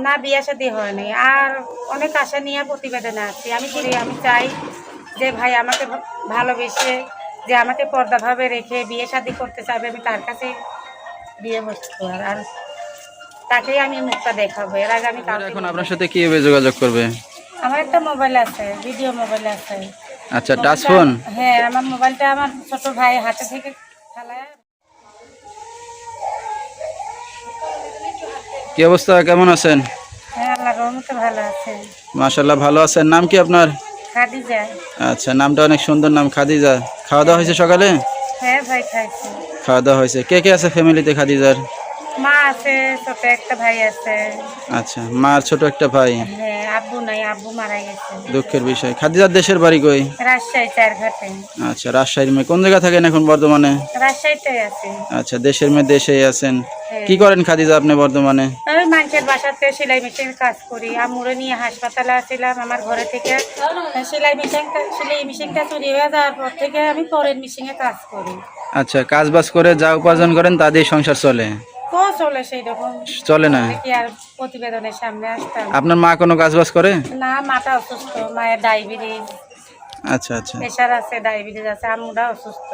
না, বিয়ে শাদী হয়নি। আর অনেক আশা নিয়ে প্রতিবেদনে আছি। আমি চাই যে ভাই আমাকে ভালোবেসে, যে আমাকে পর্দাভাবে রেখে বিয়ে শাদী করতে চাইবে, আমি তার কাছে বিয়ে বসবো। আর তাকেই আমি মুখটা দেখাবো। এর আগে আমি এখন আপনার সাথে কিভাবে যোগাযোগ করবে? আমার একটা মোবাইল আছে, ভিডিও মোবাইল আছে। আচ্ছা, টাচ ফোন? হ্যাঁ, আমার মোবাইলটা আমার ছোট ভাই হাতে থেকে ফেলায়। কি অবস্থা, কেমন আছেন? হ্যাঁ, আল্লাহর রহমতে ভালো আছে। মাশাআল্লাহ, ভালো আছেন। নাম কি আপনার? খাদিজা। আচ্ছা, নামটা অনেক সুন্দর নাম, খাদিজা। খাওয়া দাওয়া হয়েছে সকালে? হ্যাঁ ভাই, খাইছি। খাওয়া দাওয়া হয়েছে। কে কে আছে ফ্যামিলিতে খাদিজার? মা আছে, ছোট একটা ভাই আছে। আচ্ছা, মার ছোট একটা ভাই। হ্যাঁ, আব্বু নাই, আব্বু মারা গেছে। দুঃখের বিষয়। খাদিজার দেশের বাড়ি কই? রাজশাহী, চারঘাটে। আচ্ছা, রাজশাহীর মেয়ে। কোন জায়গা থাকেন এখন বর্তমানে? রাজশাহীতে আছে। আচ্ছা, দেশের মেয়ে দেশেই আছেন। হ্যাঁ। কি করেন খাদিজা আপনি বর্তমানে? আমি মানুষের বাসাতে সেলাই মেশিন কাজ করি। আম্মুরে নিয়ে হাসপাতালে আসছিলাম। আমার ঘরে থেকে সেলাই মেশিনটা চুরি হয়ে যাওয়ার পর থেকে আমি পরের মেশিনে কাজ করি। আচ্ছা, কাজ বাজ করে যা উপার্জন করেন তা দিয়ে সংসার চলে? তো চলে সেই রকম। চলে না? কি আর প্রতিবেদনের সামনে আসতাম? আপনার মা কোনো কাজ বাজ করে? না, মাটা অসুস্থ, মায়ের ডায়াবেটিস, আচ্ছা আচ্ছা প্রেশার আছে, ডায়াবেটিস আছে। আম্মুরা অসুস্থ।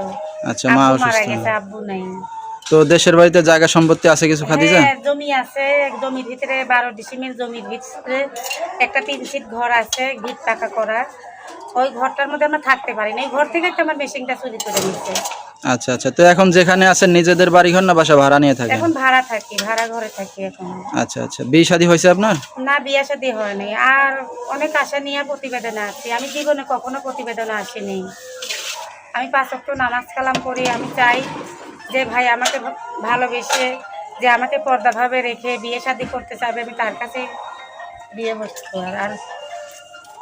আচ্ছা, মা আব্বু মারা অসুস্থ। গেছে, আব্বু নাই। তো দেশের বাড়িতে জায়গা সম্পত্তি আছে কিছু খাদিজা? হ্যাঁ, জমি আছে। এক জমির ভিতরে 12 ডিসিমের জমির ভিতরে একটা 3 সিট ঘর আছে, ভিত পাকা করা। ওই ঘরটার মধ্যে আমরা থাকতে পারি না। এই ঘর থেকে একটা আমার মেশিনটা চুরি করে নিচ্ছে। আচ্ছা আচ্ছা, তো এখন যেখানে আছেন নিজেদের বাড়ি ঘর না বাসা ভাড়া নিয়ে থাকেন? এখন ভাড়া থাকি, ভাড়া ঘরে থাকি এখন। আচ্ছা আচ্ছা, বিয়ে শাদী হয়েছে আপনার? না, বিয়ে শাদী হয়নি। আর অনেক আশা নিয়ে প্রতিবেদনে আছি। আমি জীবনে কখনো প্রতিবেদনে আসিনি। আমি 5 ওয়াক্ত নামাজ কালাম করি। আমি চাই যে ভাই আমাকে ভালোবেসে, যে আমাকে পর্দাভাবে রেখে বিয়ে শাদী করতে চাইবে, আমি তার কাছে বিয়ে বসবো। আর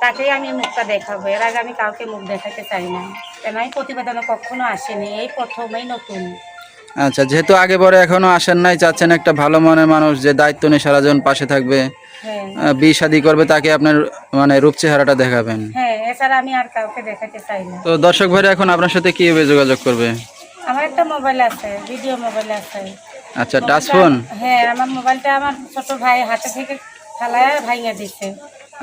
তাকেই আমি মুখটা দেখাবো। এর আগে আমি কাউকে মুখ দেখাতে চাই না। কেন, আমি প্রতিবেদনে কখনো আসিনি, এই প্রথমেই নতুন। আচ্ছা, যেহেতু আগে পরে এখনো আসেন নাই, চাচ্ছেন একটা ভালো মনের মানুষ যে দায়িত্ব নিয়ে সারা জীবন পাশে থাকবে, হ্যাঁ বিয়ে শাদী করবে, তাকে আপনার মানে রূপ চেহারাটা দেখাবেন। হ্যাঁ, এছাড়া আমি আর কাউকে দেখাতে চাই না। তো দর্শক ভাইরা এখন আপনার সাথে কিভাবে যোগাযোগ করবে? আমার একটা মোবাইল আছে, ভিডিও মোবাইল আছে। আচ্ছা, টাচ ফোন? হ্যাঁ, আমার মোবাইলটা আমার ছোট ভাই হাতে থেকে ফেলায় ভাঙিয়ে দিচ্ছে।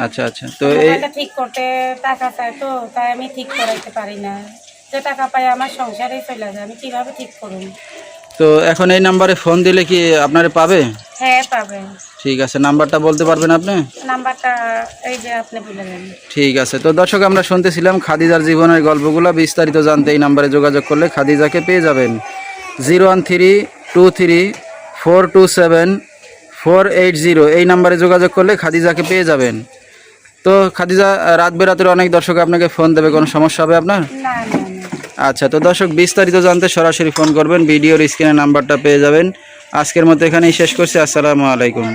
আচ্ছা আচ্ছা, তো এই মোবাইলটা ঠিক করতে টাকা চাই, তো তাই আমি ঠিক করাইতে পারি না। যে টাকা পাই আমার সংসারেই চলে যায়, আমি কিভাবে ঠিক করুন? তো এখন এই নাম্বারে ফোন দিলে কি আপনারে পাবে? হ্যাঁ, পাবেন। ঠিক আছে, নাম্বারটা বলতে পারবেন আপনি? নাম্বারটা এই যে আপনি বললেন। ঠিক আছে। তো দর্শক, আমরা শুনতেছিলাম খাদিজার জীবনের গল্পগুলো। বিস্তারিত জানতে এই নাম্বারে যোগাযোগ করলে খাদিজাকে পেয়ে যাবেন। 01323427480 এই নাম্বারে যোগাযোগ করলে খাদিজাকে পেয়ে যাবেন। তো খাদিজা, রাত বেরাতের অনেক দর্শক আপনাকে ফোন দেবে, কোনো সমস্যা হবে আপনার? না না না। আচ্ছা, তো দর্শক, বিস্তারিত জানতে সরাসরি ফোন করবেন, ভিডিওর স্ক্রিনে নাম্বারটা পেয়ে যাবেন। আজকের মতো এখানেই শেষ করছি। আসসালামু আলাইকুম।